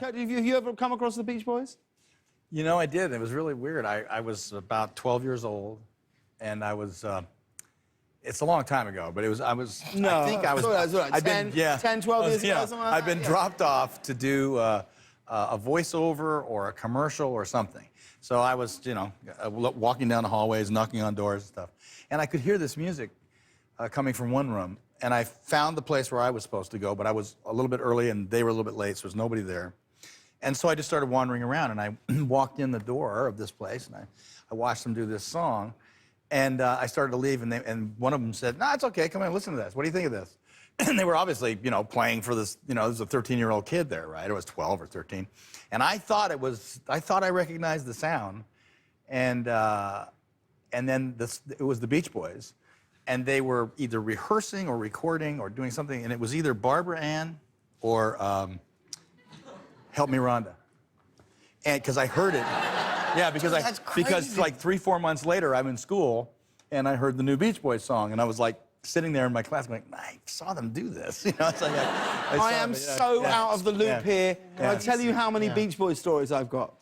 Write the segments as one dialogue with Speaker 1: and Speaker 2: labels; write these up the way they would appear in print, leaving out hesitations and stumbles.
Speaker 1: Kurt, have you ever come across the Beach Boys?
Speaker 2: You know, I did. It was really weird. I was about 12 years old, and I was. It's a long time ago, but it was.
Speaker 1: No,
Speaker 2: I think I was.
Speaker 1: I've 10, 12 years ago. Something like
Speaker 2: I've
Speaker 1: that,
Speaker 2: been dropped off to do a voiceover or a commercial or something. So I was, walking down the hallways, knocking on doors and stuff, and I could hear this music coming from one room, and I found the place where I was supposed to go, but I was a little bit early, and they were a little bit late, so there was nobody there. And so I just started wandering around, and I walked in the door of this place, and I watched them do this song, and I started to leave, and one of them said, "No, it's okay, come in, listen to this. What do you think of this?" And they were obviously, playing for this, there's a 13-year-old kid there, right? Or it was 12 or 13. And I thought I recognized the sound, and then it was the Beach Boys, and they were either rehearsing or recording or doing something, and it was either Barbara Ann or Help Me Rhonda. And because I heard it. Yeah, because like 3-4 months later, I'm in school, and I heard the new Beach Boys song, and I was like sitting there in my class going, I saw them do this. It's like
Speaker 1: I am so out of the loop here. Can I tell you how many Beach Boys stories I've got?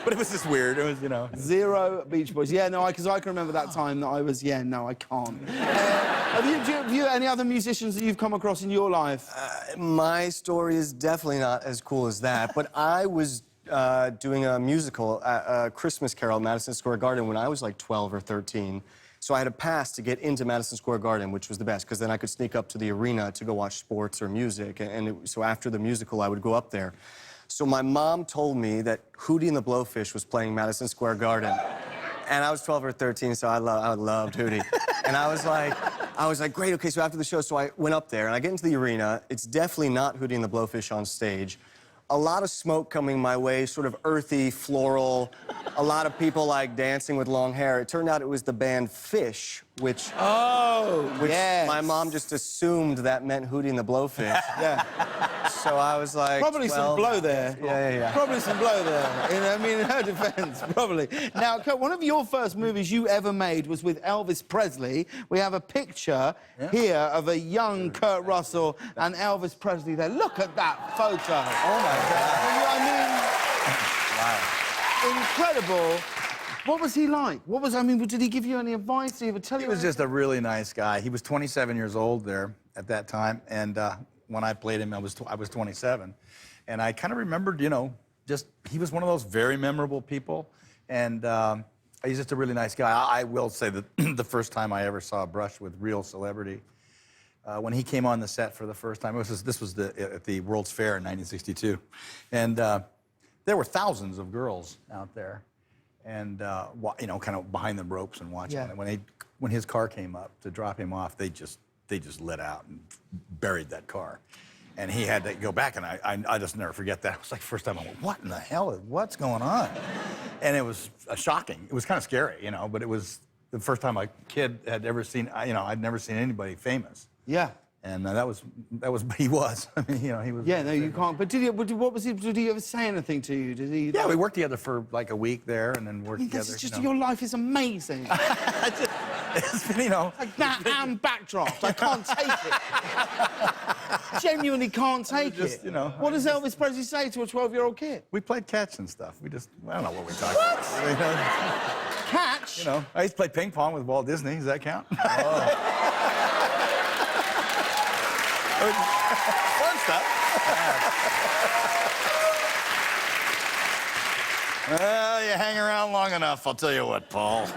Speaker 2: But it was just weird. It was,
Speaker 1: 0 Beach Boys. Yeah, no, because I can remember that time that I was, no, I can't. Have you any other musicians that you've come across in your life?
Speaker 3: My story is definitely not as cool as that, but I was doing a musical, a Christmas Carol at Madison Square Garden when I was like 12 or 13. So I had a pass to get into Madison Square Garden, which was the best, because then I could sneak up to the arena to go watch sports or music. So after the musical, I would go up there. So my mom told me that Hootie and the Blowfish was playing Madison Square Garden. And I was 12 or 13, so I loved Hootie. And I was like, great, okay, so after the show, so I went up there, and I get into the arena. It's definitely not Hootie and the Blowfish on stage. A lot of smoke coming my way, sort of earthy, floral, a lot of people like dancing with long hair. It turned out it was the band Fish, which my mom just assumed that meant Hootie and the Blowfish.
Speaker 1: Yeah.
Speaker 3: So I was like,
Speaker 1: probably some blow there.
Speaker 3: Yeah.
Speaker 1: Probably some blow there. In her defense, probably. Now, Kurt, one of your first movies you ever made was with Elvis Presley. We have a picture here of a young Kurt Russell and Elvis Presley there. Look at that photo.
Speaker 3: Oh my God.
Speaker 1: I mean, incredible. What was he like? Did he give you any advice? Did he ever tell you?
Speaker 2: He was just a really nice guy. He was 27 years old there at that time, and when I played him, I was 27, and I kind of remembered, just he was one of those very memorable people, and he's just a really nice guy. I will say that the first time I ever saw a brush with real celebrity, when he came on the set for the first time, this was at the World's Fair in 1962, and there were thousands of girls out there, and kind of behind the ropes and watching. And when his car came up to drop him off, they just lit out and buried that car. And he had to go back, and I just never forget that. It was like the first time I went, what in the hell what's going on? And it was shocking. It was kind of scary, but it was the first time a kid had ever seen, I'd never seen anybody famous.
Speaker 1: Yeah.
Speaker 2: And he was. I mean, he was.
Speaker 1: Yeah, no, you can't. But did he ever say anything to you? Did he?
Speaker 2: Yeah, we worked together for like a week there, and then worked together.
Speaker 1: This is just, your life is amazing.
Speaker 2: It's been,
Speaker 1: like that and backdrops. I can't take it. Genuinely can't take it. What does Elvis Presley say to a 12-year-old kid?
Speaker 2: We played catch and stuff. I don't know what we talked
Speaker 1: about.
Speaker 2: What?
Speaker 1: Catch?
Speaker 2: I used to play ping pong with Walt Disney. Does that count? Fun stuff. Well, you hang around long enough, I'll tell you what, Paul.